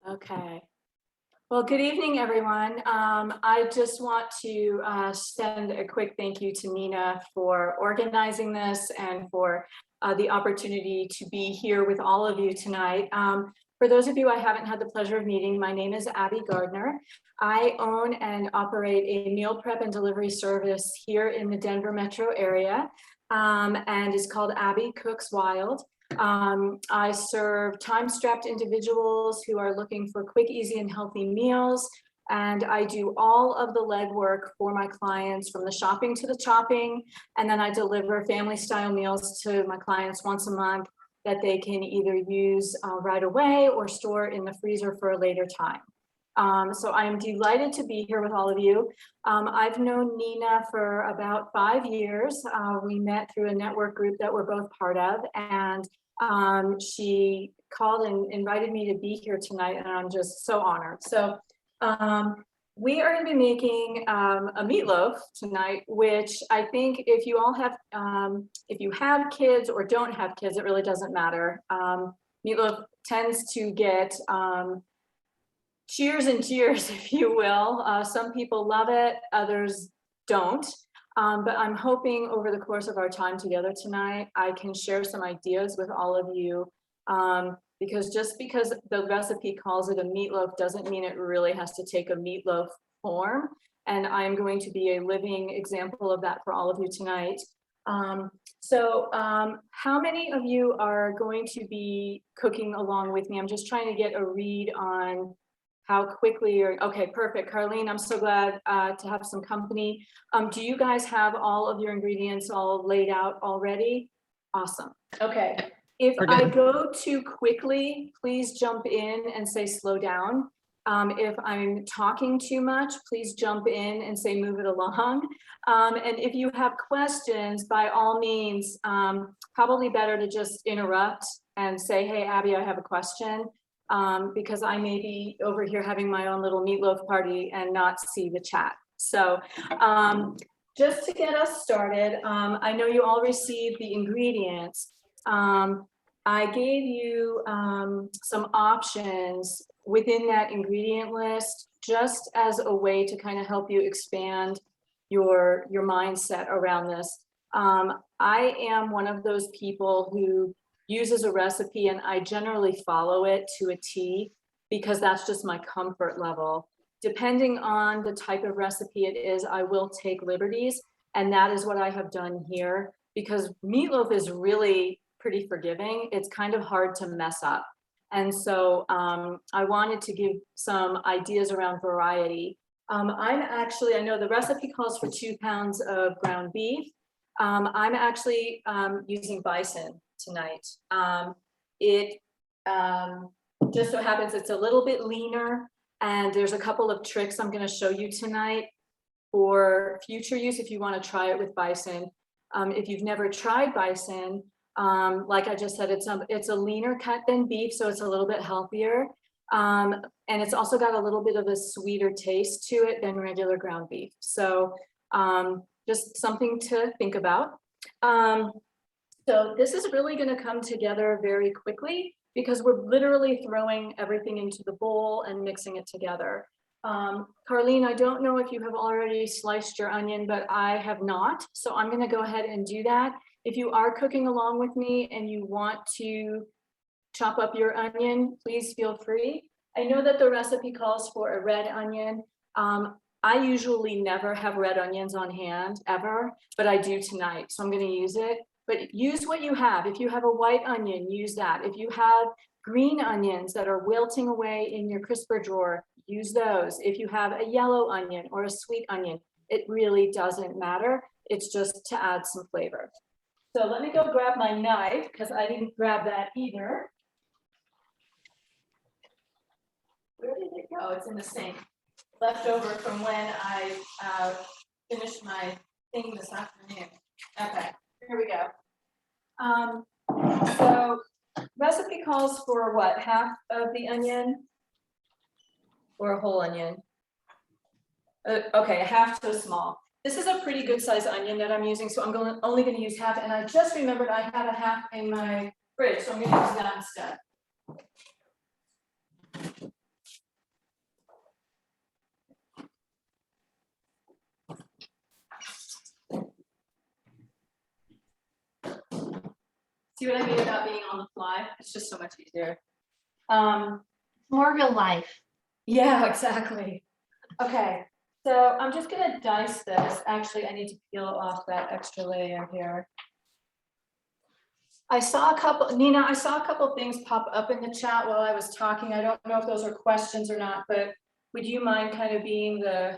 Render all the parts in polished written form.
Okay. Well, good evening, everyone. I just want to send a quick thank you to Nina for organizing this and for the opportunity to be here with all of you tonight. For those of you I haven't had the pleasure of meeting, my name is Abby Gardner. I own and operate a meal prep and delivery service here in the Denver metro area, and it's called Abby Cooks Wild. I serve time-strapped individuals who are looking for quick, easy, and healthy meals. And I do all of the legwork for my clients, from the shopping to the chopping. And then I deliver family-style meals to my clients once a month that they can either use right away or store in the freezer for a later time. So I am delighted to be here with all of you. I've known Nina for about 5 years. We met through a network group that we're both part of, and she called and invited me to be here tonight, and I'm just so honored. So we are going to be making a meatloaf tonight, which I think if you all have, if you have kids or don't have kids, it really doesn't matter. Meatloaf tends to get cheers and cheers, if you will. Some people love it, others don't. But I'm hoping over the course of our time together tonight, I can share some ideas with all of you. Because just because the recipe calls it a meatloaf doesn't mean it really has to take a meatloaf form. And I'm going to be a living example of that for all of you tonight. How many of you are going to be cooking along with me? I'm just trying to get a read on how quickly you're, okay, perfect. Carlene, I'm so glad to have some company. Do you guys have all of your ingredients all laid out already? Awesome. Okay. If I go too quickly, please jump in and say slow down. If I'm talking too much, please jump in and say move it along. And if you have questions, by all means, probably better to just interrupt and say, hey, Abby, I have a question. Because I may be over here having my own little meatloaf party and not see the chat. So just to get us started, I know you all received the ingredients. I gave you some options within that ingredient list, just as a way to kind of help you expand your mindset around this. I am one of those people who uses a recipe and I generally follow it to a T because that's just my comfort level. Depending on the type of recipe it is, I will take liberties, and that is what I have done here because meatloaf is really pretty forgiving. It's kind of hard to mess up. And so I wanted to give some ideas around variety. I know the recipe calls for 2 pounds of ground beef. I'm actually using bison tonight. It just so happens it's a little bit leaner, and there's a couple of tricks I'm going to show you tonight for future use if you want to try it with bison. If you've never tried bison, like I just said, it's a leaner cut than beef, so it's a little bit healthier. And it's also got a little bit of a sweeter taste to it than regular ground beef. So just something to think about. So this is really going to come together very quickly because we're literally throwing everything into the bowl and mixing it together. Carlene, I don't know if you have already sliced your onion, but I have not. So I'm going to go ahead and do that. If you are cooking along with me and you want to chop up your onion, please feel free. I know that the recipe calls for a red onion. I usually never have red onions on hand ever, but I do tonight. So I'm going to use it. But use what you have. If you have a white onion, use that. If you have green onions that are wilting away in your crisper drawer, use those. If you have a yellow onion or a sweet onion, it really doesn't matter. It's just to add some flavor. So let me go grab my knife because I didn't grab that either. Where did it go? It's in the sink. Left over from when I finished my thing this afternoon. Okay, here we go. So recipe calls for what? Half of the onion or a whole onion? Okay, half so small. This is a pretty good size onion that I'm using, so I'm only going to use half. And I just remembered I have a half in my fridge, so I'm going to use that instead. See what I mean about being on the fly? It's just so much easier. More real life. Yeah, exactly. Okay, so I'm just gonna dice this. Actually, I need to peel off that extra layer here. I saw a couple, Nina, I saw a couple things pop up in the chat while I was talking. I don't know if those are questions or not, but would you mind kind of being the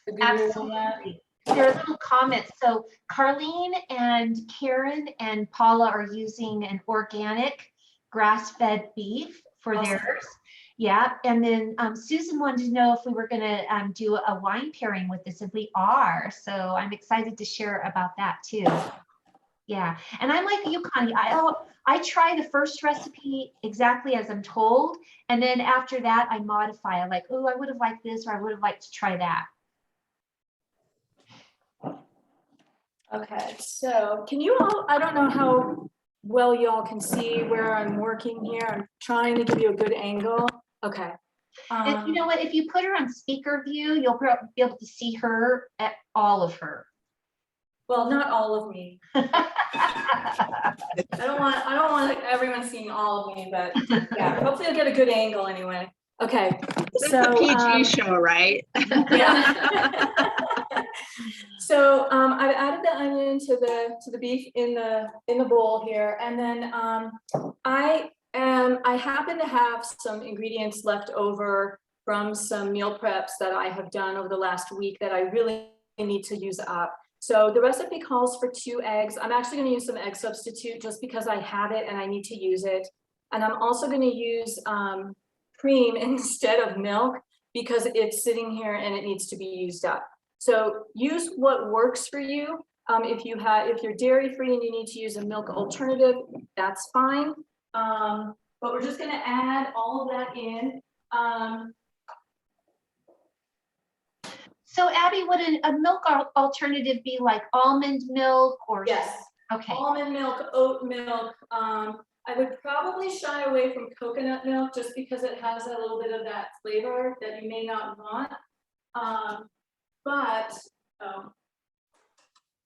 guru on that? Absolutely. There are little comments. So Carlene and Karen and Paula are using an organic grass-fed beef for Awesome. theirs. Yeah, and then Susan wanted to know if we were going to do a wine pairing with this, and we are. So I'm excited to share about that too. Yeah, and I'm like you, Connie. I try the first recipe exactly as I'm told, and then after that I modify. I'm like, oh, I would have liked this, or I would have liked to try that. Okay, so can you all, I don't know how well y'all can see where I'm working here. I'm trying to give you a good angle. Okay. And you know what? If you put her on speaker view, you'll be able to see her at all of her. Well, not all of me. I don't want everyone seeing all of me, but yeah, hopefully I'll get a good angle anyway. Okay, It's a PG show, right? Yeah. So I've added the onion to the beef in the bowl here, and then I happen to have some ingredients left over from some meal preps that I have done over the last week that I really need to use up. So the recipe calls for 2 eggs. I'm actually going to use some egg substitute just because I have it and I need to use it. And I'm also going to use cream instead of milk because it's sitting here and it needs to be used up. So use what works for you. If you're dairy free and you need to use a milk alternative, that's fine. But we're just going to add all of that in. So Abby, would a milk alternative be like almond milk or? Yes. Okay. Almond milk, oat milk. I would probably shy away from coconut milk just because it has a little bit of that flavor that you may not want.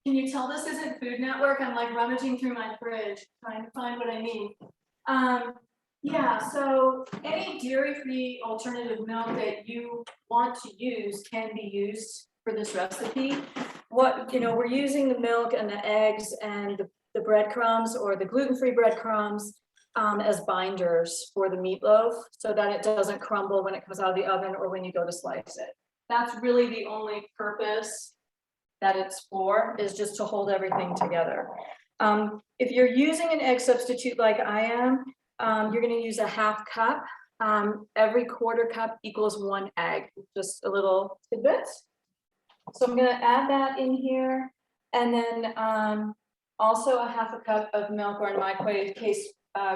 Can you tell this isn't Food Network? I'm like rummaging through my fridge trying to find what I need. Yeah, so any dairy-free alternative milk that you want to use can be used for this recipe. We're using the milk and the eggs and the breadcrumbs or the gluten-free breadcrumbs as binders for the meatloaf so that it doesn't crumble when it comes out of the oven or when you go to slice it. That's really the only purpose that it's for, is just to hold everything together. If you're using an egg substitute like I am, you're going to use a 1/2 cup. Every 1/4 cup equals 1 egg, just a little tidbit. So I'm going to add that in here. And then also a 1/2 cup of milk, or in my case,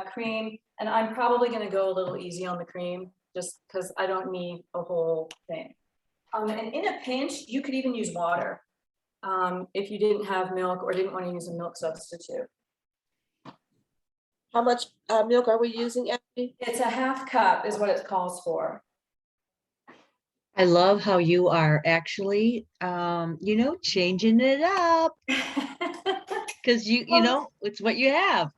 cream. And I'm probably going to go a little easy on the cream just because I don't need a whole thing. And in a pinch, you could even use water if you didn't have milk or didn't want to use a milk substitute. How much milk are we using, Abby? It's a 1/2 cup is what it calls for. I love how you are actually, changing it up because it's what you have.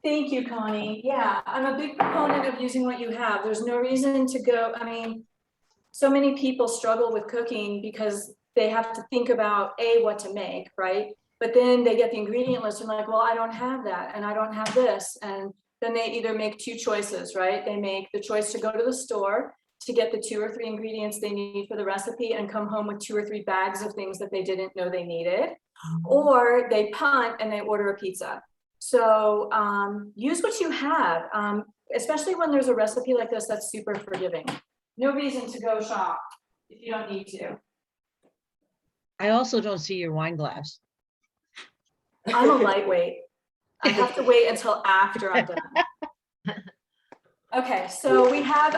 Thank you, Connie. Yeah, I'm a big proponent of using what you have. There's no reason to go. I mean, so many people struggle with cooking because they have to think about what to make, right? But then they get the ingredient list and like, well, I don't have that and I don't have this. And then they either make 2 choices, right? They make the choice to go to the store to get the 2 or 3 ingredients they need for the recipe and come home with 2 or 3 bags of things that they didn't know they needed. Or they punt and they order a pizza. So use what you have, especially when there's a recipe like this that's super forgiving. No reason to go shop if you don't need to. I also don't see your wine glass. I'm a lightweight. I have to wait until after I'm done. Okay, so we have,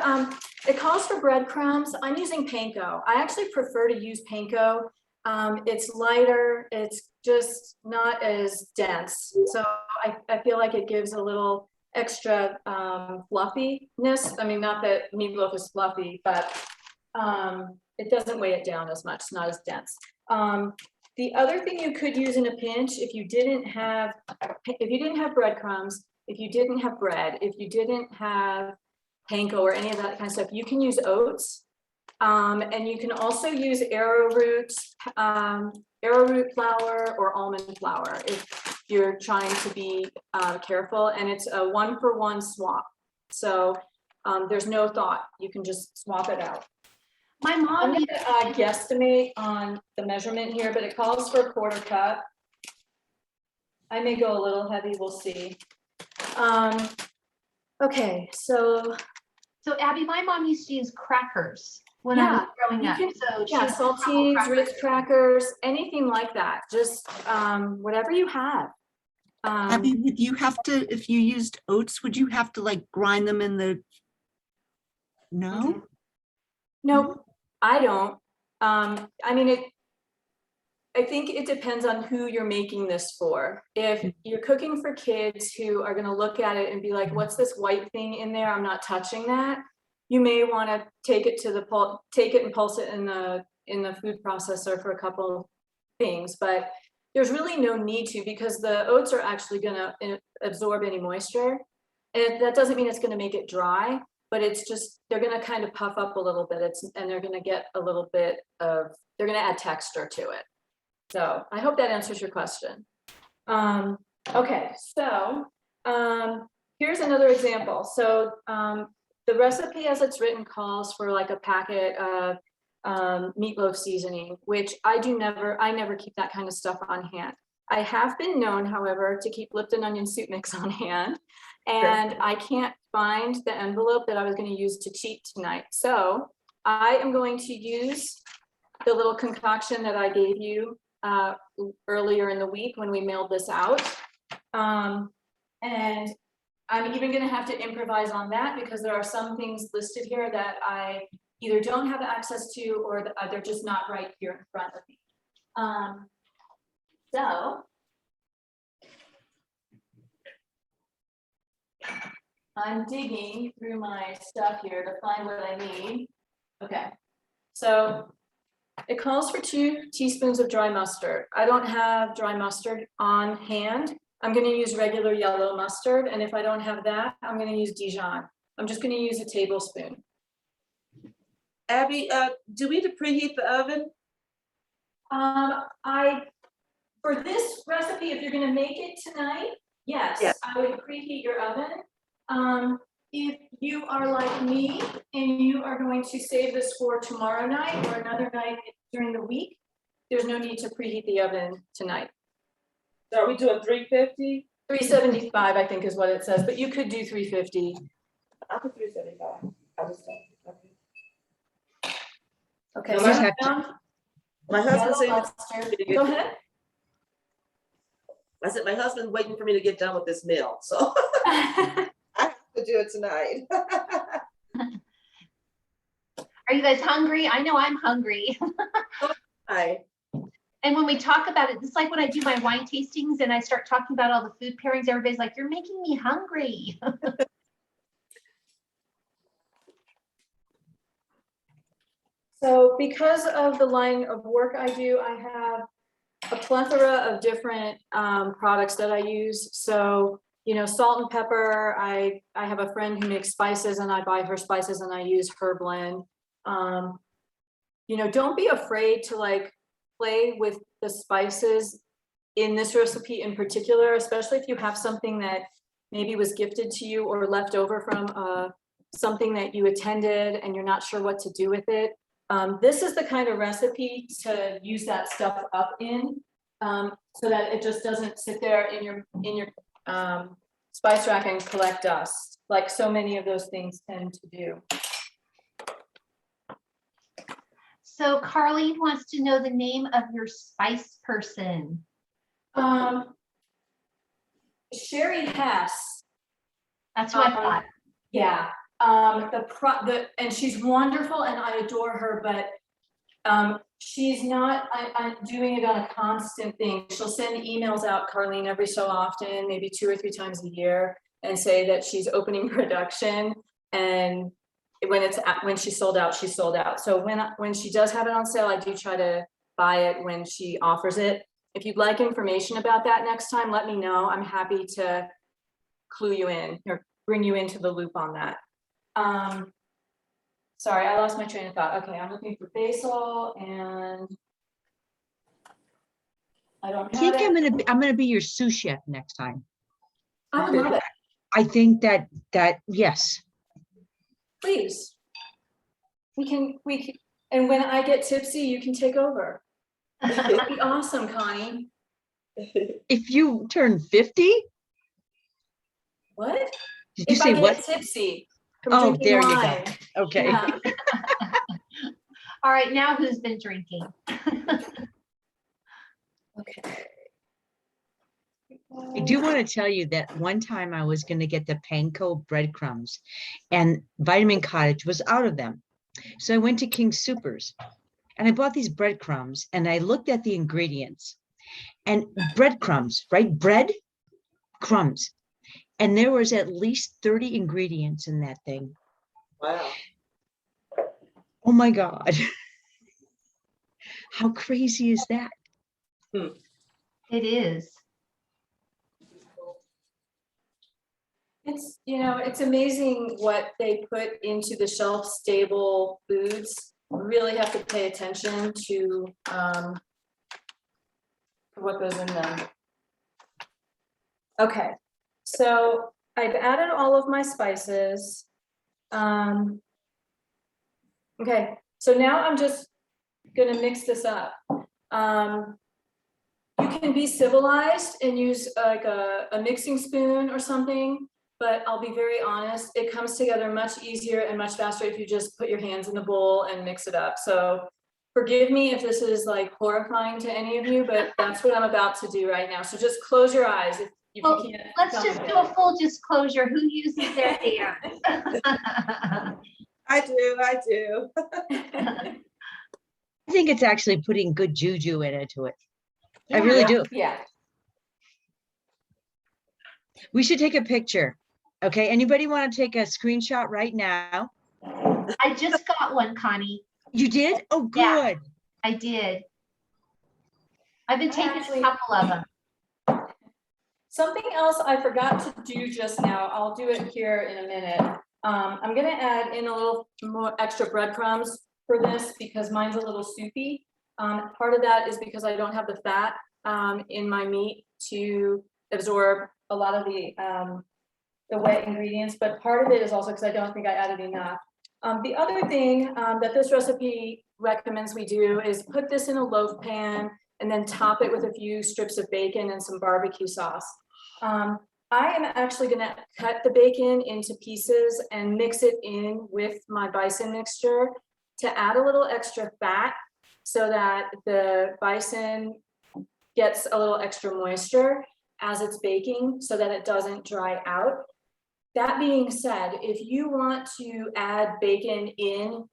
it calls for breadcrumbs. I'm using panko. I actually prefer to use panko. It's lighter, it's just not as dense. So I feel like it gives a little extra fluffiness. I mean, not that meatloaf is fluffy, but it doesn't weigh it down as much, it's not as dense. The other thing you could use in a pinch, if you didn't have breadcrumbs, if you didn't have bread, if you didn't have panko or any of that kind of stuff, you can use oats. And you can also use arrowroot flour or almond flour if you're trying to be careful, and it's a 1-for-1 swap. So there's no thought, you can just swap it out. My I'm mom, gonna guesstimate on the measurement here, but it calls for a 1/4 cup. I may go a little heavy, we'll see. Okay, so Abby, my mom used to use crackers when I was growing you up. can- So she yeah, used crumble saltines, crackers. Ritz crackers, anything like that, just whatever you have. Abby, would you have to, if you used oats, would you have to like grind them in the? No? No, I don't. I mean, I think it depends on who you're making this for. If you're cooking for kids who are gonna look at it and be like, what's this white thing in there? I'm not touching that. You may wanna take it to take it and pulse it in the food processor for a couple things, but there's really no need to, because the oats are actually gonna absorb any moisture. And that doesn't mean it's gonna make it dry, but it's just, they're gonna kind of puff up a little bit. And they're gonna get a little bit of, they're gonna add texture to it. So I hope that answers your question. Okay, so here's another example. So the recipe as it's written calls for like a packet of meatloaf seasoning, which I never keep that kind of stuff on hand. I have been known, however, to keep Lipton onion soup mix on hand, and I can't find the envelope that I was going to use to cheat tonight. So I am going to use the little concoction that I gave you earlier in the week when we mailed this out. And I'm even going to have to improvise on that, because there are some things listed here that I either don't have access to, or they're just not right here in front of me. So I'm digging through my stuff here to find what I need. Okay, so it calls for 2 teaspoons of dry mustard. I don't have dry mustard on hand. I'm going to use regular yellow mustard, and if I don't have that, I'm going to use Dijon. I'm just going to use a tablespoon. Abby, do we have to preheat the oven? For this recipe, if you're going to make it tonight, yes, I would preheat your oven. If you are like me and you are going to save this for tomorrow night or another night during the week, there's no need to preheat the oven tonight. So are we doing 350? 375, I think is what it says, but you could do 350. I'll put 375. I just okay. Okay, No, so just I have to- found My husband yellow said, mustard. Go ahead. I said, my husband's waiting for me to get done with this meal, so I have to do it tonight. Are you guys hungry? I know I'm hungry. Hi. And when we talk about it, it's like when I do my wine tastings and I start talking about all the food pairings, everybody's like, you're making me hungry. So because of the line of work I do, I have a plethora of different products that I use. So, you know, salt and pepper, I have a friend who makes spices, and I buy her spices and I use her blend. You know, don't be afraid to like play with the spices in this recipe in particular, especially if you have something that maybe was gifted to you or left over from something that you attended and you're not sure what to do with it. This is the kind of recipe to use that stuff up in, so that it just doesn't sit there in your spice rack and collect dust, like so many of those things tend to do. So Carlene wants to know the name of your spice person. Sherry Hess. That's what I thought. Yeah, and she's wonderful and I adore her, but she's not, I'm doing it on a constant thing. She'll send emails out, Carlene, every so often, maybe 2 or 3 times a year, and say that she's opening production, and when she's sold out, she's sold out. So when she does have it on sale, I do try to buy it when she offers it. If you'd like information about that next time, let me know. I'm happy to clue you in or bring you into the loop on that. Sorry, I lost my train of thought. Okay, I'm looking for basil and I don't I have think it. I'm gonna be your sous chef next time. I would love it. I think that yes. Please. We can, and when I get tipsy, you can take over. That'd be awesome, Connie. If you turn 50, What? did you If I say get what? tipsy from Oh, drinking there you go. wine. Okay. Yeah. All right, now who's been drinking? Okay. I do want to tell you that one time I was going to get the panko breadcrumbs and Vitamin Cottage was out of them. So I went to King Supers and I bought these breadcrumbs and I looked at the ingredients and breadcrumbs, right? Bread crumbs. And there was at least 30 ingredients in that thing. Wow. Oh my God. How crazy is that? It is. It's, it's amazing what they put into the shelf stable foods. You really have to pay attention to what goes in them. Okay, so I've added all of my spices. Okay, so now I'm just gonna mix this up. You can be civilized and use like a mixing spoon or something, but I'll be very honest, it comes together much easier and much faster if you just put your hands in the bowl and mix it up. So forgive me if this is like horrifying to any of you, but that's what I'm about to do right now. So just close your eyes if you Well, can't. let's tell just me do that. a full disclosure. Who uses their hands? I do. I think it's actually putting good juju into it. I Yeah, really do. Yeah. We should take a picture. Okay, anybody want to take a screenshot right now? I just got one, Connie. You did? Oh, Yeah. good. I did. I've been I taking actually- a couple of them. Something else I forgot to do just now, I'll do it here in a minute. I'm gonna add in a little more extra breadcrumbs for this because mine's a little soupy. Part of that is because I don't have the fat in my meat to absorb a lot of the wet ingredients, but part of it is also because I don't think I added enough. The other thing that this recipe recommends we do is put this in a loaf pan and then top it with a few strips of bacon and some barbecue sauce. I am actually gonna cut the bacon into pieces and mix it in with my bison mixture to add a little extra fat so that the bison gets a little extra moisture as it's baking so that it doesn't dry out. That being said, if you want to add bacon in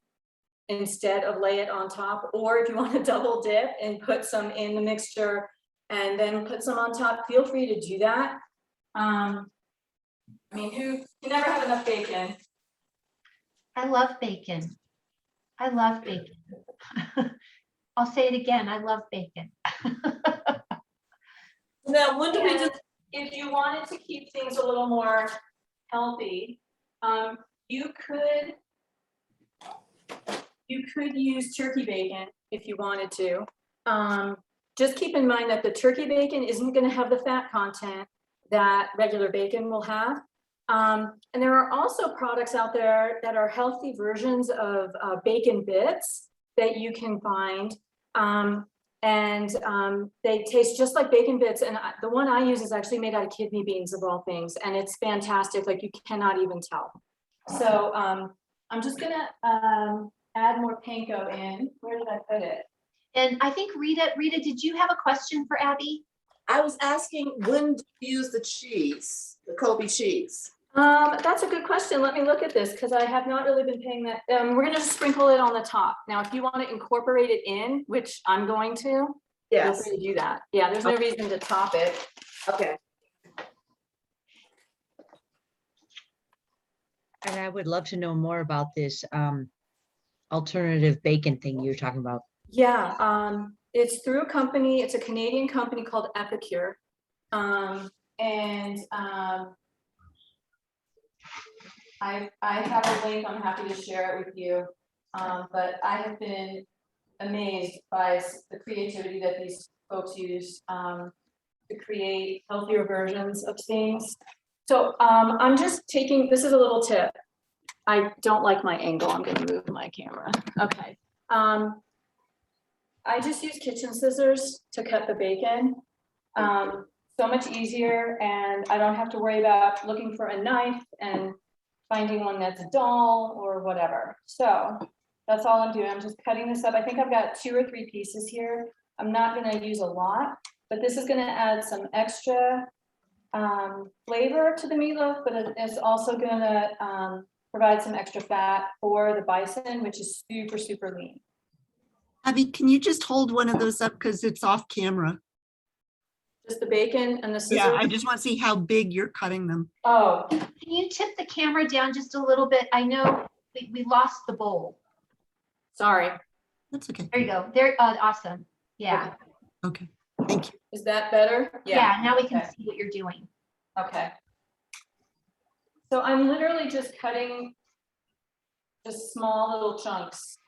instead of lay it on top, or if you want to double dip and put some in the mixture and then put some on top, feel free to do that. I mean, you never have enough bacon. I love bacon. I love bacon. I'll say it again. I love bacon. Now, when do we just, If you wanted to keep things a little more healthy, you could use turkey bacon if you wanted to. Just keep in mind that the turkey bacon isn't going to have the fat content that regular bacon will have. And there are also products out there that are healthy versions of bacon bits that you can find. They taste just like bacon bits. And the one I use is actually made out of kidney beans of all things. And it's fantastic, like you cannot even tell. So I'm just gonna add more panko in. Where did I put it? And I think Rita, did you have a question for Abby? I was asking, when do you use the cheese, the Kobe cheese? That's a good question. Let me look at this because I have not really been paying that. We're gonna just sprinkle it on the top. Now, if you want to incorporate it in, which I'm going to, feel Yes, free to do that. Yeah, there's no reason to top it. okay. And I would love to know more about this alternative bacon thing you're talking about. Yeah, It's through a company, it's a Canadian company called Epicure. I have a link, I'm happy to share it with you. But I have been amazed by the creativity that these folks use to create healthier versions of things. So I'm just taking, this is a little tip. I don't like my angle, I'm gonna move my camera. Okay. I just use kitchen scissors to cut the bacon. So much easier, and I don't have to worry about looking for a knife and finding one that's dull or whatever. So that's all I'm doing. I'm just cutting this up. I think I've got 2 or 3 pieces here. I'm not gonna use a lot, but this is gonna add some extra flavor to the meatloaf, but it's also gonna provide some extra fat for the bison, which is super, super lean. Abby, can you just hold one of those up because it's off camera? Just the bacon and the scissors. Yeah, I just want to see how big you're cutting them. Oh, Can you tip the camera down just a little bit? I know we lost the bowl. sorry. That's okay. There you go. There, awesome. Yeah. Okay, thank you. Is that better? Yeah, now we can okay. see what you're doing. Okay. So I'm literally just cutting just small little chunks.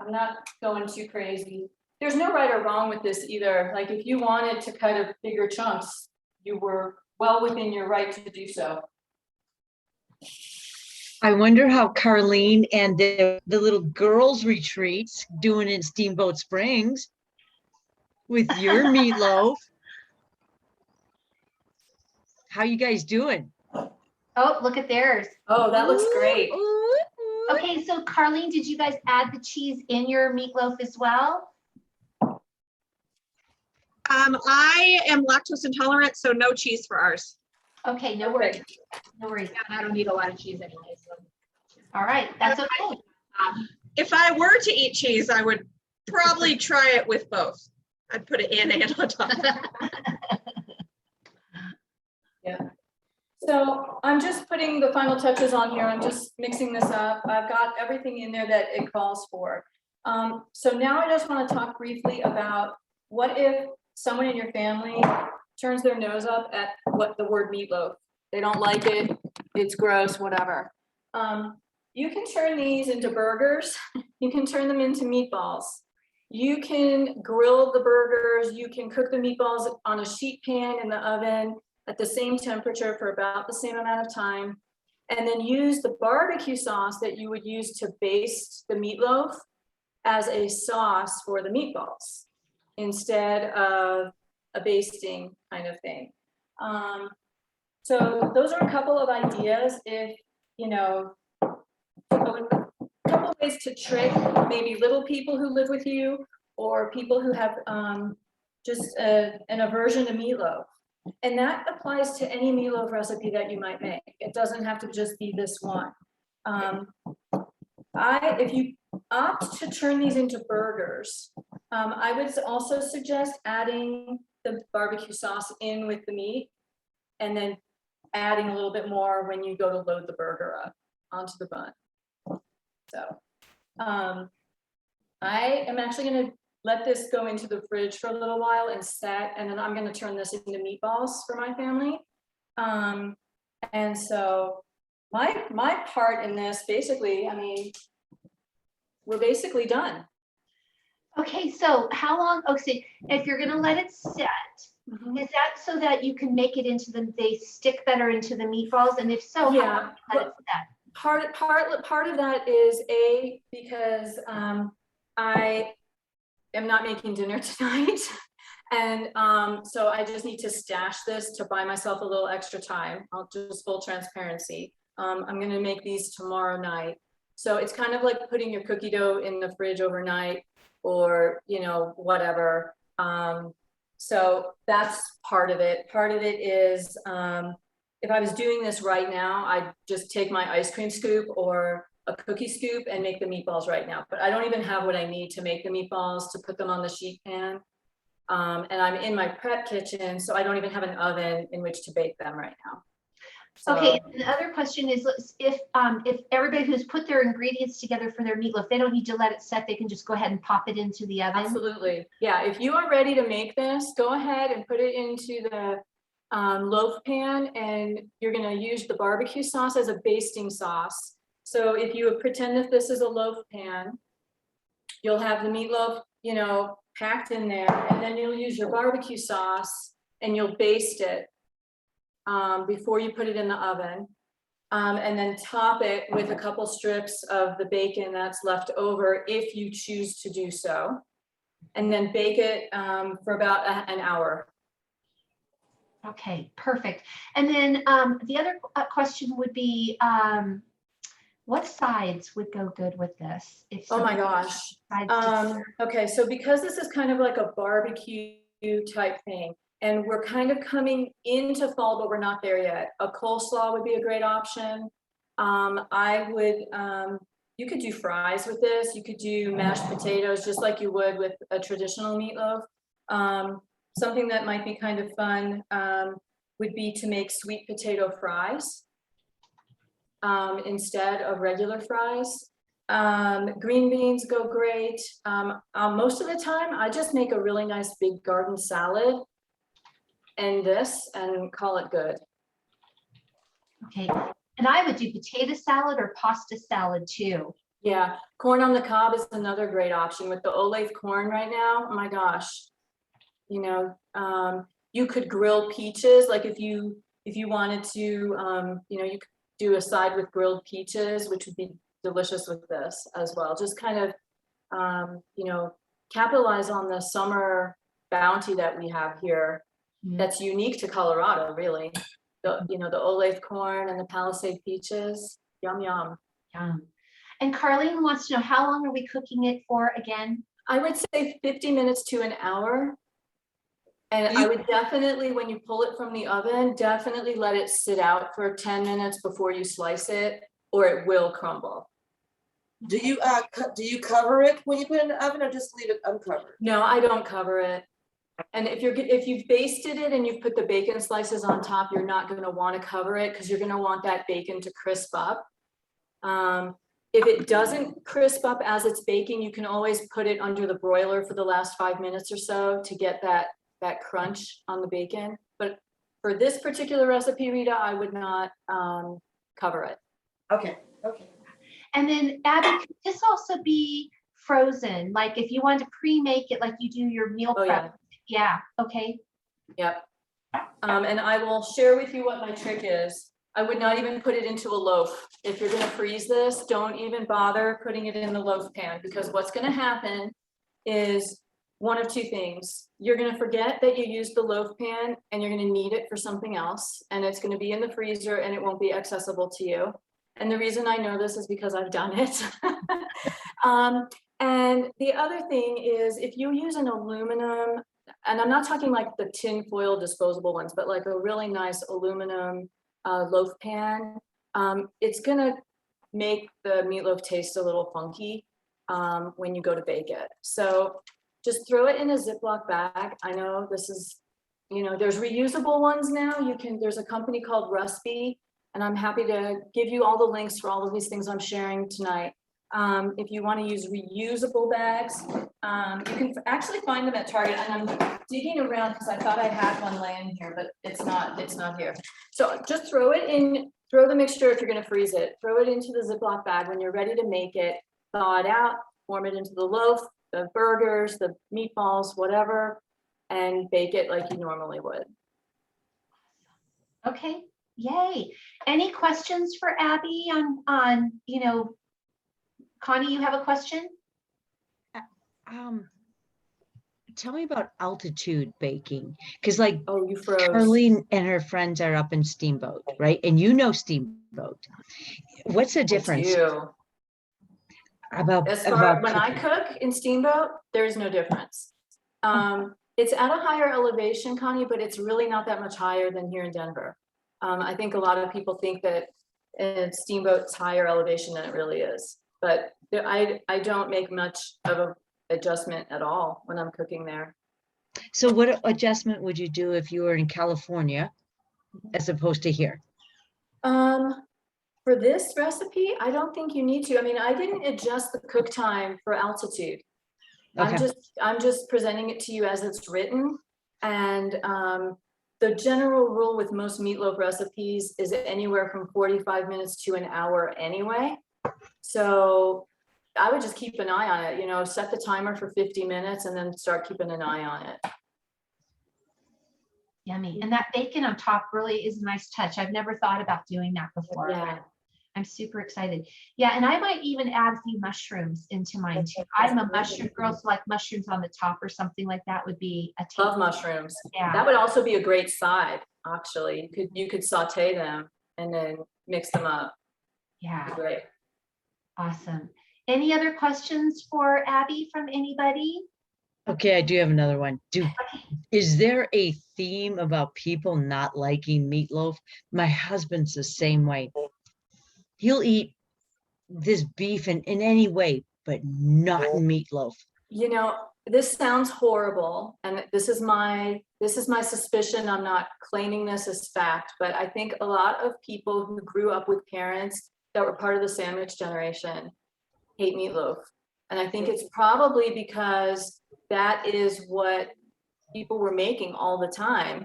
I'm not going too crazy. There's no right or wrong with this either. Like if you wanted to cut a bigger chunks, you were well within your right to do so. I wonder how Carlene and the little girls retreats doing in Steamboat Springs with your meatloaf. How you guys doing? Oh, look at theirs. Oh, that looks great. Ooh, ooh. Okay, so Carlene, did you guys add the cheese in your meatloaf as well? I am lactose intolerant, so no cheese for ours. Okay, no worries. No worries. And I don't need a lot of cheese anyway, so. All right, that's okay. If I were to eat cheese, I would probably try it with both. I'd put it in and on top. So I'm just putting the final touches on here. I'm just mixing this up. I've got everything in there that it calls for. So now I just want to talk briefly about what if someone in your family turns their nose up at what the word meatloaf. They don't like it, it's gross, whatever. You can turn these into burgers. You can turn them into meatballs. You can grill the burgers. You can cook the meatballs on a sheet pan in the oven at the same temperature for about the same amount of time. And then use the barbecue sauce that you would use to baste the meatloaf as a sauce for the meatballs instead of a basting kind of thing. So those are a couple of ideas. If, you know, a couple of ways to trick maybe little people who live with you or people who have just an aversion to meatloaf. And that applies to any meatloaf recipe that you might make. It doesn't have to just be this one. If you opt to turn these into burgers, I would also suggest adding the barbecue sauce in with the meat and then adding a little bit more when you go to load the burger up onto the bun. So I am actually going to let this go into the fridge for a little while and set, and then I'm going to turn this into meatballs for my family. And so my part in this, basically, I mean, we're basically done. Okay, so how long, okay, if you're gonna let it set, is that so that you can make it into they stick better into the meatballs? And if so, how long Yeah, do you let it set? part of that is because I am not making dinner tonight. And so I just need to stash this to buy myself a little extra time. I'll just full transparency. I'm gonna make these tomorrow night. So it's kind of like putting your cookie dough in the fridge overnight or, you know, whatever. So that's part of it. Part of it is if I was doing this right now, I'd just take my ice cream scoop or a cookie scoop and make the meatballs right now. But I don't even have what I need to make the meatballs to put them on the sheet pan. And I'm in my prep kitchen, so I don't even have an oven in which to bake them right now. Okay, So, and the other question is if everybody who's put their ingredients together for their meatloaf, they don't need to let it set, they can just go ahead and pop it into the oven? absolutely. Yeah, if you are ready to make this, go ahead and put it into the loaf pan, and you're gonna use the barbecue sauce as a basting sauce. So if you pretend that this is a loaf pan, you'll have the meatloaf, you know, packed in there, and then you'll use your barbecue sauce and you'll baste it before you put it in the oven. And then top it with a couple strips of the bacon that's left over if you choose to do so. And then bake it for about an hour. Okay, perfect. And then the other question would be, what sides would go good with this? If Oh my somebody gosh. decides to- Okay, so because this is kind of like a barbecue type thing, and we're kind of coming into fall, but we're not there yet. A coleslaw would be a great option. You could do fries with this. You could do mashed potatoes, just like you would with a traditional meatloaf. Something that might be kind of fun would be to make sweet potato fries instead of regular fries. Green beans go great. Most of the time, I just make a really nice big garden salad and call it good. Okay, and I would do potato salad or pasta salad too. Yeah, corn on the cob is another great option with the Olathe corn right now. Oh my gosh. You know, you could grill peaches, like if you wanted to, you know, you could do a side with grilled peaches, which would be delicious with this as well. Just kind of, you know, capitalize on the summer bounty that we have here. That's unique to Colorado, really. You know, the Olathe corn and the Palisade peaches. Yum, yum. Yum. And Carlene wants to know, how long are we cooking it for again? I would say 50 minutes to an hour. And I would definitely, when you pull it from the oven, definitely let it sit out for 10 minutes before you slice it, or it will crumble. Do you cover it when you put it in the oven, or just leave it uncovered? No, I don't cover it. And if you've basted it and you've put the bacon slices on top, you're not going to want to cover it because you're going to want that bacon to crisp up. If it doesn't crisp up as it's baking, you can always put it under the broiler for the last 5 minutes or so to get that crunch on the bacon. But for this particular recipe, Rita, I would not cover it. Okay. And then Abby, could this also be frozen? Like if you wanted to pre-make it like you do your meal Oh, prep? Yeah, okay. Yep. And I will share with you what my trick is. I would not even put it into a loaf. If you're going to freeze this, don't even bother putting it in the loaf pan, because what's going to happen is one of two things. You're going to forget that you used the loaf pan and you're going to need it for something else. And it's going to be in the freezer and it won't be accessible to you. And the reason I know this is because I've done it. And the other thing is, if you use an aluminum, and I'm not talking like the tin foil disposable ones, but like a really nice aluminum loaf pan, it's gonna make the meatloaf taste a little funky when you go to bake it. So just throw it in a Ziploc bag. I know this is, you know, there's reusable ones now. There's a company called Rusby, and I'm happy to give you all the links for all of these things I'm sharing tonight. If you want to use reusable bags, you can actually find them at Target, and I'm digging around because I thought I had one laying here, but it's not here. So just throw it in, throw the mixture if you're going to freeze it, throw it into the Ziploc bag when you're ready to make it, thaw it out, form it into the loaf, the burgers, the meatballs, whatever, and bake it like you normally would. Okay, yay. Any questions for Abby on, you know, Connie, you have a question? Tell me about altitude baking, because like Oh, you froze. Carlene and her friends are up in Steamboat, right? And you know Steamboat. What's the difference about When I cook in Steamboat, there's no difference. It's at a higher elevation, Connie, but it's really not that much higher than here in Denver. I think a lot of people think that Steamboat's higher elevation than it really is, but I don't make much of an adjustment at all when I'm cooking there. So what adjustment would you do if you were in California as opposed to here? For this recipe, I don't think you need to. I mean, I didn't adjust the cook time for altitude. Okay. I'm just presenting it to you as it's written. And the general rule with most meatloaf recipes is anywhere from 45 minutes to an hour anyway. So I would just keep an eye on it, you know, set the timer for 50 minutes and then start keeping an eye on it. Yummy. And that bacon on top really is a nice touch. I've never thought about doing that before. Yeah. I'm super excited. Yeah, and I might even add a few mushrooms into mine too. I'm a mushroom girl, so like mushrooms on the top or something like that would be a Love tasty. mushrooms. Yeah. That would also be a great side, actually. You could saute them and then mix them up. Yeah, Great. awesome. Any other questions for Abby from anybody? Okay, I do have another one. Is there a theme about people not liking meatloaf? My husband's the same way. He'll eat this beef in any way, but not meatloaf. You know, this sounds horrible, and this is my suspicion. I'm not claiming this as fact, but I think a lot of people who grew up with parents that were part of the sandwich generation hate meatloaf. And I think it's probably because that is what people were making all the time.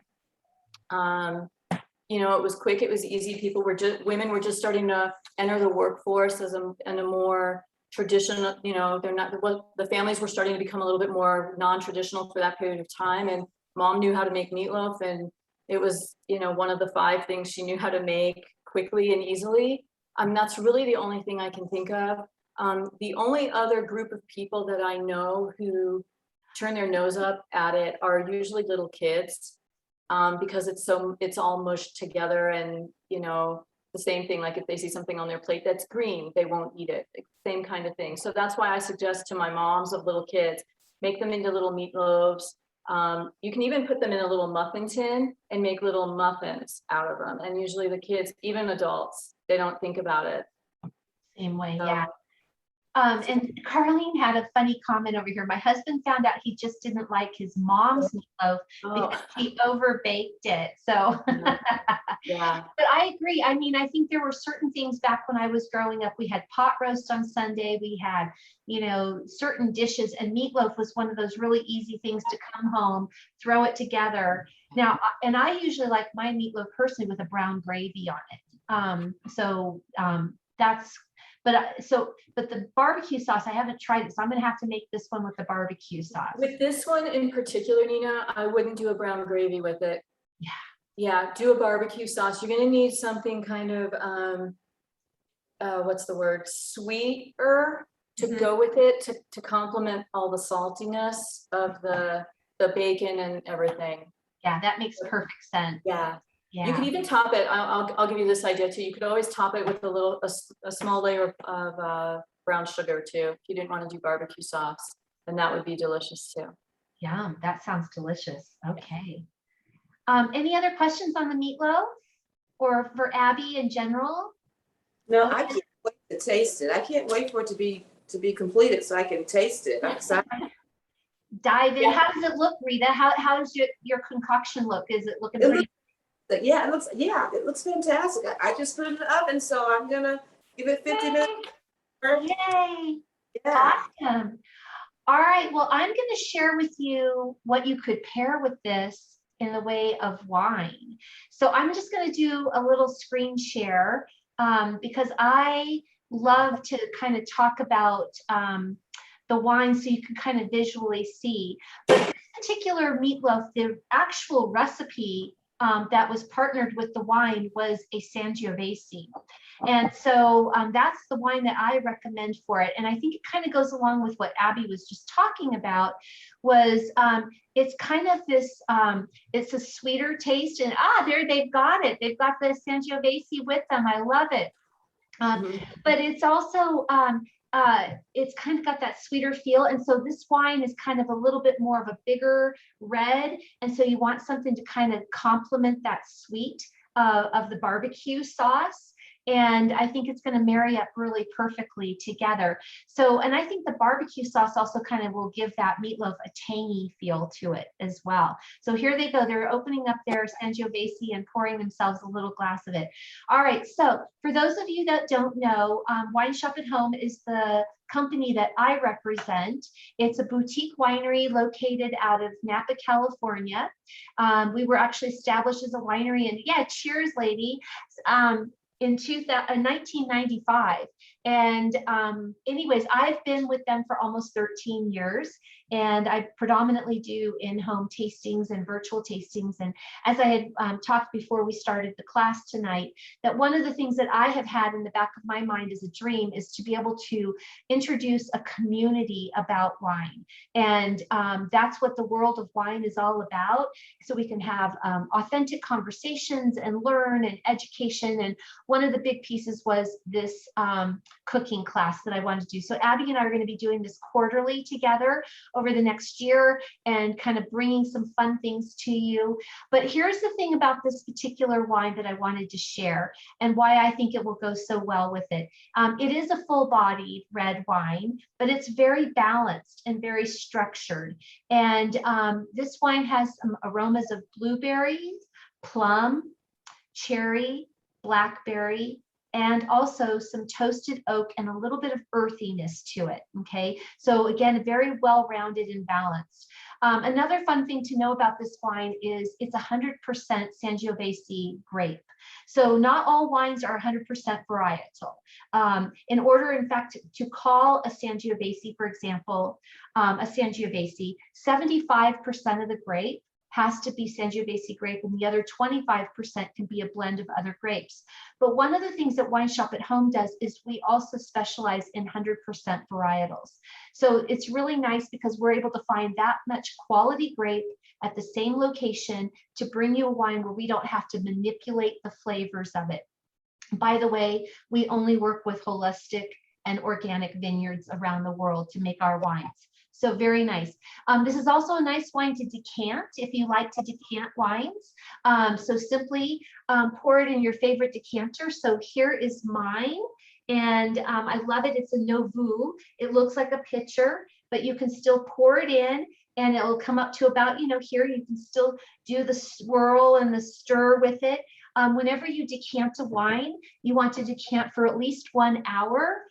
You know, it was quick, it was easy. Women were just starting to enter the workforce in a more traditional, you know, the families were starting to become a little bit more non-traditional for that period of time. And mom knew how to make meatloaf, and it was, you know, one of the 5 things she knew how to make quickly and easily. That's really the only thing I can think of. The only other group of people that I know who turn their nose up at it are usually little kids, because it's all mushed together, and you know, the same thing, like if they see something on their plate that's green, they won't eat it, same kind of thing. So that's why I suggest to my moms of little kids, make them into little meatloaves. You can even put them in a little muffin tin and make little muffins out of them, and usually the kids, even adults, they don't think about it. Same way, So, yeah. And Carlene had a funny comment over here. My husband found out he just didn't like his mom's meatloaf because she overbaked it. So, yeah. but I agree. I mean, I think there were certain things back when I was growing up. We had pot roast on Sunday. We had, you know, certain dishes, and meatloaf was one of those really easy things to come home, throw it together. Now, and I usually like my meatloaf personally with a brown gravy on it. That's. But the barbecue sauce, I haven't tried it, so I'm gonna have to make this one with the barbecue sauce. With this one in particular, Nina, I wouldn't do a brown gravy with it. Yeah. Yeah, do a barbecue sauce. You're gonna need something kind of, what's the word? Sweeter to go with it to complement all the saltiness of the bacon and everything. Yeah, that makes perfect sense. Yeah. Yeah. You could even top it. I'll give you this idea too. You could always top it with a small layer of brown sugar too. If you didn't want to do barbecue sauce, then that would be delicious too. Yum, that sounds delicious. Okay. Any other questions on the meatloaf or for Abby in general? No, I can't wait to taste it. I can't wait for it to be completed so I can taste it. I'm excited. Dive in. Yeah. How does it look, Rita? How does your concoction look? Is it looking It pretty? It looks fantastic. I just put it in the oven, so I'm gonna give it 50 minutes. Yay. Yeah. Awesome. All right. Well, I'm going to share with you what you could pair with this in the way of wine. So I'm just going to do a little screen share because I love to kind of talk about the wine so you can kind of visually see. But this particular meatloaf, the actual recipe that was partnered with the wine was a Sangiovese. And so that's the wine that I recommend for it. And I think it kind of goes along with what Abby was just talking about, was it's kind of this, it's a sweeter taste. And there, they've got it. They've got the Sangiovese with them. I love it. But it's also, it's kind of got that sweeter feel. And so this wine is kind of a little bit more of a bigger red. And so you want something to kind of complement that sweet of the barbecue sauce. And I think it's going to marry up really perfectly together. So, and I think the barbecue sauce also kind of will give that meatloaf a tangy feel to it as well. So here they go. They're opening up their Sangiovese and pouring themselves a little glass of it. All right. So for those of you that don't know, Wine Shop at Home is the company that I represent. It's a boutique winery located out of Napa, California. We were actually established as a winery, and yeah, cheers, lady. In 1995. And anyways, I've been with them for almost 13 years, and I predominantly do in-home tastings and virtual tastings. And as I had talked before we started the class tonight, that one of the things that I have had in the back of my mind as a dream is to be able to introduce a community about wine. And that's what the world of wine is all about. So we can have authentic conversations and learn and education. And one of the big pieces was this cooking class that I wanted to do. So Abby and I are going to be doing this quarterly together over the next year and kind of bringing some fun things to you. But here's the thing about this particular wine that I wanted to share and why I think it will go so well with it. It is a full-bodied red wine, but it's very balanced and very structured. And this wine has some aromas of blueberries, plum, cherry, blackberry, and also some toasted oak and a little bit of earthiness to it. Okay, so again, very well-rounded and balanced. Another fun thing to know about this wine is it's 100% Sangiovese grape. So not all wines are 100% varietal. In order, in fact, to call a Sangiovese, for example, a Sangiovese, 75% of the grape has to be Sangiovese grape, and the other 25% can be a blend of other grapes. But one of the things that Wine Shop at Home does is we also specialize in 100% varietals. So it's really nice because we're able to find that much quality grape at the same location to bring you a wine where we don't have to manipulate the flavors of it. By the way, we only work with holistic and organic vineyards around the world to make our wines. So very nice. This is also a nice wine to decant if you like to decant wines. So simply pour it in your favorite decanter. So here is mine. And I love it. It's a Novu. It looks like a pitcher, but you can still pour it in and it will come up to about, here. You can still do the swirl and the stir with it. Whenever you decant a wine, you want to decant for at least 1 hour.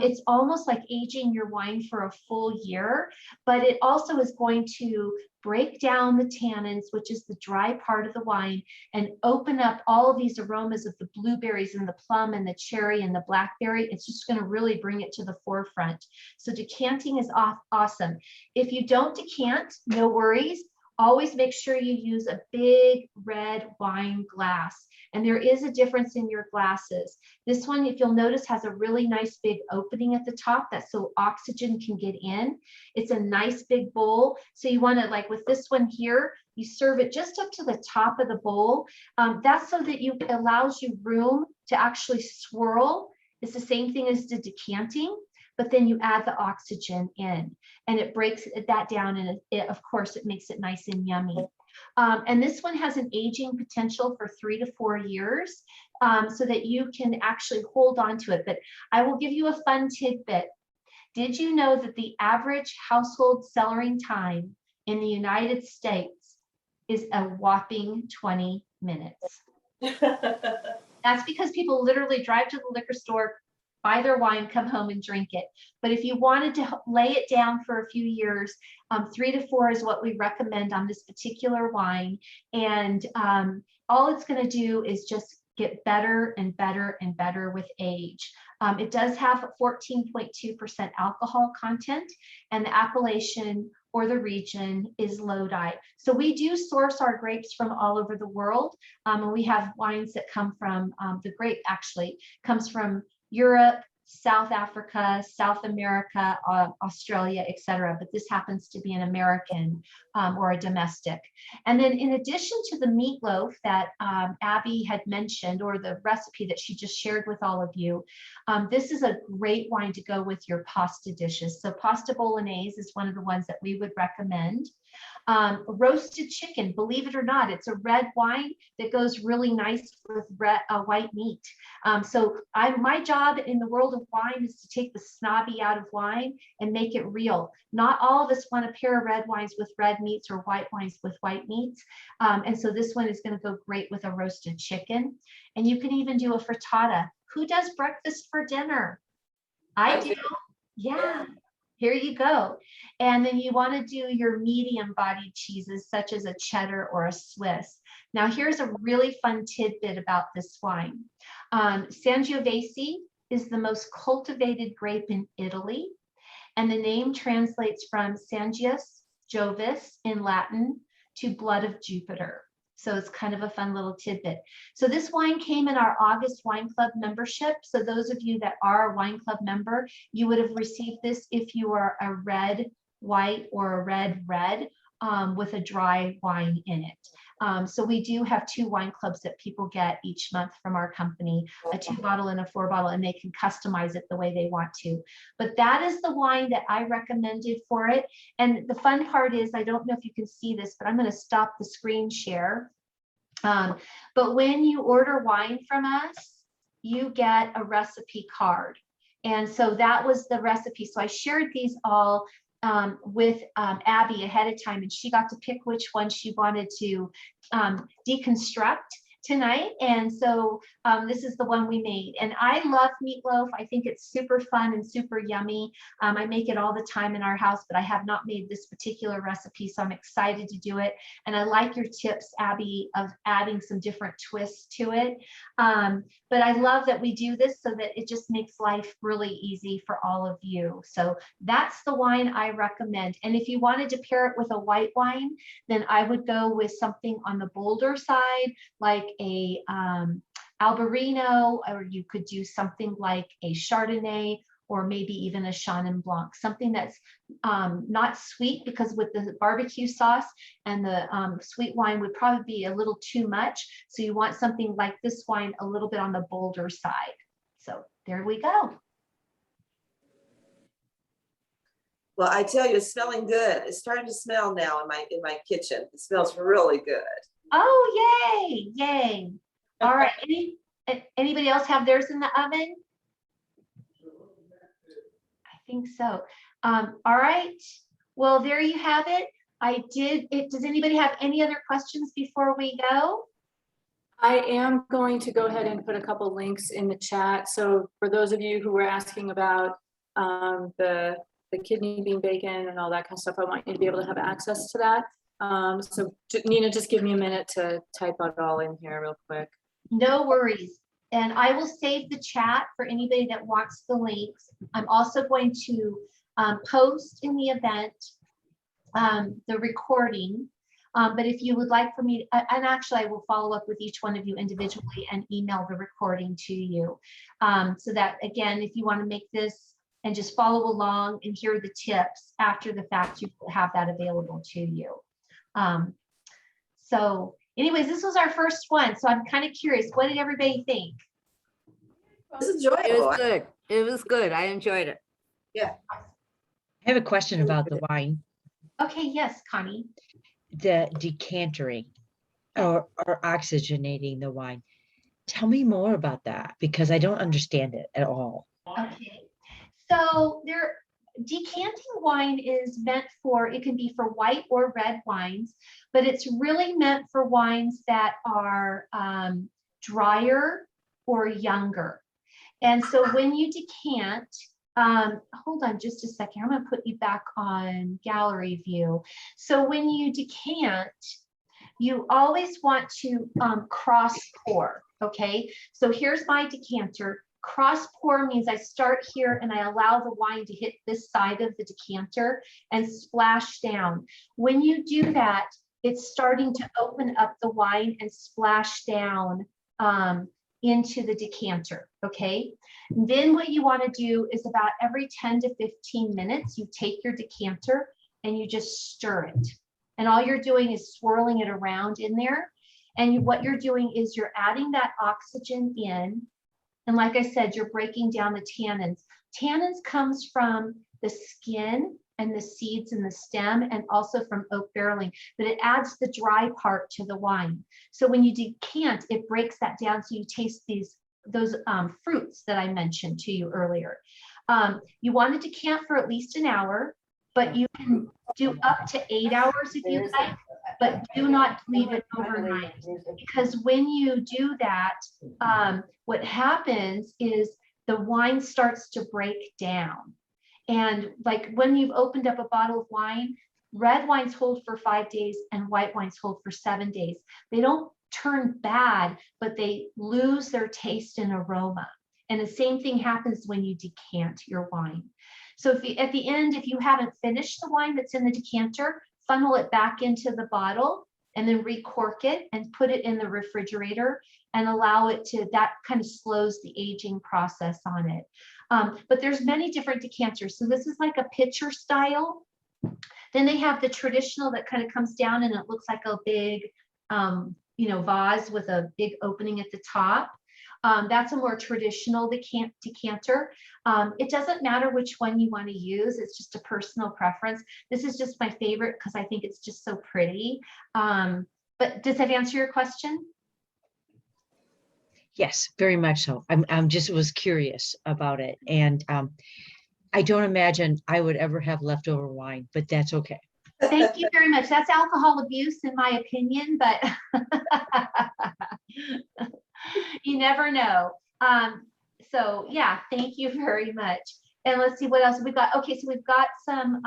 It's almost like aging your wine for a full year, but it also is going to break down the tannins, which is the dry part of the wine, and open up all of these aromas of the blueberries and the plum and the cherry and the blackberry. It's just going to really bring it to the forefront. So decanting is awesome. If you don't decant, no worries. Always make sure you use a big red wine glass. And there is a difference in your glasses. This one, if you'll notice, has a really nice big opening at the top that's so oxygen can get in. It's a nice big bowl. So you want to, like with this one here, you serve it just up to the top of the bowl. That's so that it allows you room to actually swirl. It's the same thing as the decanting, but then you add the oxygen in and it breaks that down, and of course it makes it nice and yummy. And this one has an aging potential for 3 to 4 years, so that you can actually hold on to it. But I will give you a fun tidbit. Did you know that the average household cellaring time in the United States is a whopping 20 minutes? That's because people literally drive to the liquor store, buy their wine, come home and drink it. But if you wanted to lay it down for a few years, 3 to 4 is what we recommend on this particular wine. And all it's going to do is just get better and better and better with age. It does have 14.2% alcohol content, and the appellation or the region is Lodi. So we do source our grapes from all over the world. And we have wines that come from, the grape actually comes from Europe, South Africa, South America, Australia, etc. But this happens to be an American or a domestic. And then in addition to the meatloaf that Abby had mentioned, or the recipe that she just shared with all of you, this is a great wine to go with your pasta dishes. So pasta bolognese is one of the ones that we would recommend. Roasted chicken, believe it or not, it's a red wine that goes really nice with white meat. So my job in the world of wine is to take the snobby out of wine and make it real. Not all of us want to pair red wines with red meats or white wines with white meats. And so this one is going to go great with a roasted chicken. And you can even do a frittata. Who does breakfast for dinner? I do. Yeah. Here you go. And then you want to do your medium bodied cheeses, such as a cheddar or a Swiss. Now, here's a really fun tidbit about this wine. Sangiovese is the most cultivated grape in Italy. And the name translates from Sangius Jovis in Latin to blood of Jupiter. So it's kind of a fun little tidbit. So this wine came in our August Wine Club membership. So those of you that are a Wine Club member, you would have received this if you are a red, white, or a red with a dry wine in it. So we do have 2 wine clubs that people get each month from our company, a 2-bottle and a 4-bottle, and they can customize it the way they want to. But that is the wine that I recommended for it. And the fun part is, I don't know if you can see this, but I'm going to stop the screen share. But when you order wine from us, you get a recipe card. And so that was the recipe. So I shared these all with Abby ahead of time, and she got to pick which one she wanted to deconstruct tonight. And so this is the one we made. And I love meatloaf. I think it's super fun and super yummy. I make it all the time in our house, but I have not made this particular recipe, so I'm excited to do it. And I like your tips, Abby, of adding some different twists to it. But I love that we do this so that it just makes life really easy for all of you. So that's the wine I recommend. And if you wanted to pair it with a white wine, then I would go with something on the bolder side, like a Albarino, or you could do something like a Chardonnay, or maybe even a Chenin Blanc, something that's not sweet, because with the barbecue sauce and the sweet wine would probably be a little too much. So you want something like this wine a little bit on the bolder side. So there we go. Well, I tell you, it's smelling good. It's starting to smell now in my kitchen. It smells really good. Oh, yay, yay. All right, anybody else have theirs in the oven? I think so. All right, well, there you have it. Does anybody have any other questions before we go? I am going to go ahead and put a couple links in the chat. So for those of you who were asking about the kidney bean bacon and all that kind of stuff, I want you to be able to have access to that. So Nina, just give me a minute to type it all in here real quick. No worries. And I will save the chat for anybody that wants the links. I'm also going to post in the event the recording. But if you would like for me, and actually I will follow up with each one of you individually and email the recording to you. So that, again, if you want to make this and just follow along and hear the tips after the fact, you will have that available to you. So anyways, this was our first one. So I'm kind of curious, what did everybody think? It's enjoyable. It was good. It was good. I enjoyed it. Yeah. I have a question about the wine, Okay, yes, Connie. the decantering or oxygenating the wine. Tell me more about that, because I don't understand it at all. Okay, so decanting wine is meant for, it can be for white or red wines, but it's really meant for wines that are drier or younger. And so when you decant, hold on just a second, I'm going to put you back on gallery view. So when you decant, you always want to cross pour, okay? So here's my decanter. Cross pour means I start here and I allow the wine to hit this side of the decanter and splash down. When you do that, it's starting to open up the wine and splash down into the decanter, okay? Then what you want to do is about every 10 to 15 minutes, you take your decanter and you just stir it. And all you're doing is swirling it around in there. And what you're doing is you're adding that oxygen in. And like I said, you're breaking down the tannins. Tannins comes from the skin and the seeds and the stem, and also from oak barreling, but it adds the dry part to the wine. So when you decant, it breaks that down so you taste those fruits that I mentioned to you earlier. You want to decant for at least an hour, but you can do up to 8 hours if you like, but do not leave it overnight. Because when you do that, what happens is the wine starts to break down. And like when you've opened up a bottle of wine, red wines hold for 5 days and white wines hold for 7 days. They don't turn bad, but they lose their taste and aroma. And the same thing happens when you decant your wine. So if you, at the end, if you haven't finished the wine that's in the decanter, funnel it back into the bottle and then recork it and put it in the refrigerator and allow it to, that kind of slows the aging process on it. But there's many different decanters. So this is like a pitcher style. Then they have the traditional that kind of comes down and it looks like a big, vase with a big opening at the top. That's a more traditional decanter. It doesn't matter which one you want to use. It's just a personal preference. This is just my favorite because I think it's just so pretty. But does that answer your question? Yes, very much so. I'm just was curious about it. And I don't imagine I would ever have leftover wine, but that's okay. Thank you very much. That's alcohol abuse in my opinion, but you never know. So yeah, thank you very much. And let's see what else we got. Okay, so we've got some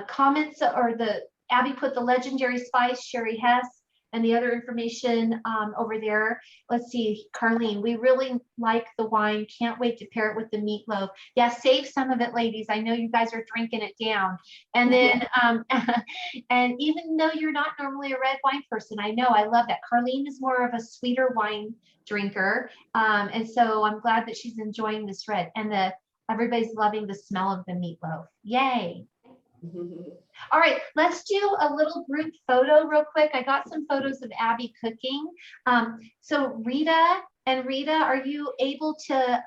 comments, or Abby put the legendary spice, Sherry Hess, and the other information over there. Let's see, Carlene, we really like the wine. Can't wait to pair it with the meatloaf. Yeah, save some of it, ladies. I know you guys are drinking it down. And then, and even though you're not normally a red wine person, I know, I love that. Carlene is more of a sweeter wine drinker. And so I'm glad that she's enjoying this red, and everybody's loving the smell of the meatloaf. Yay. All right, let's do a little group photo real quick. I got some photos of Abby cooking. So Rita, are you able to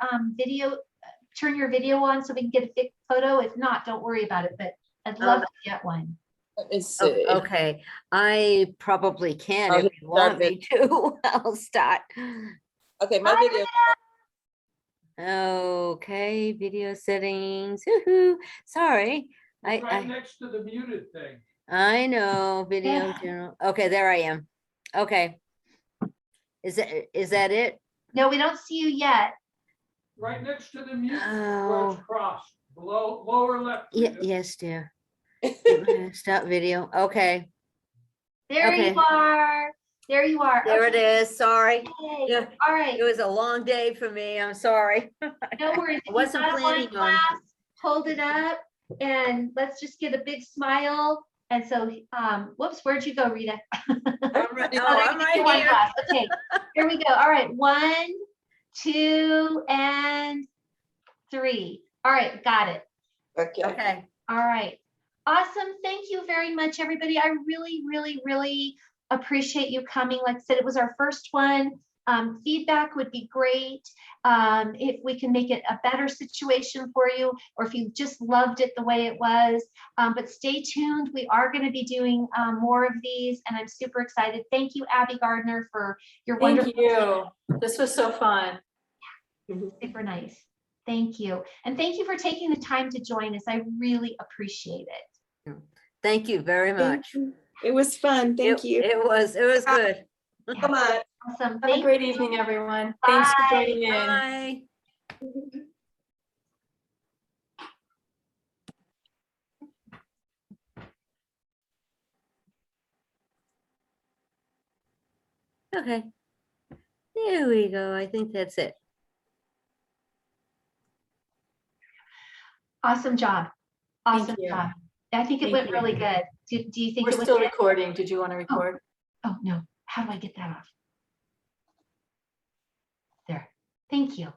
turn your video on so we can get a big photo? If not, don't worry about it, but I'd love to get one. Let me see. Okay, I probably can Oh, if you want start me to. I'll start. Okay, my video. Okay, video settings. Woohoo. Sorry. It's right next to the muted thing. I know, video Yeah. general. Okay, there I am. Okay. Is that it? No, we don't see you yet. Right next to the mute where Oh, it's crossed, below, lower left. yeah, Rita. yes, dear. Stop video. Okay, There Okay. you are. There you are. there it Okay. is. Sorry. Yay. Yeah, All right. it was a long day for me. I'm sorry. No worries. I wasn't If you got a wine planning on- glass, hold it up and let's just get a big smile. And so, whoops, where'd you go, Rita? I'm right, Oh, oh, there I'm you go, right wine here. glass. Okay, here we go. All right, 1, 2, and 3. All right, got it. Okay. Okay. All right. Awesome. Thank you very much, everybody. I really, really, really appreciate you coming. Like I said, it was our first one. Feedback would be great. If we can make it a better situation for you, or if you just loved it the way it was. But stay tuned. We are going to be doing more of these, and I'm super excited. Thank you, Abby Gardner, for your wonderful. Thank you. This was so fun. Super nice. Thank you. And thank you for taking the time to join us. I really appreciate it. Thank you very much. It was fun. Thank you. It was good. Come on. Awesome. Have a Thank great you. evening, everyone. Thanks for Bye. joining in. Bye. Okay. There we go. I think that's it. Awesome job. Awesome you. job. I think it Thank went you. really good. Do you think We're it was still good? recording. Did you want to record? Oh, no. How do I get that off? Thank you.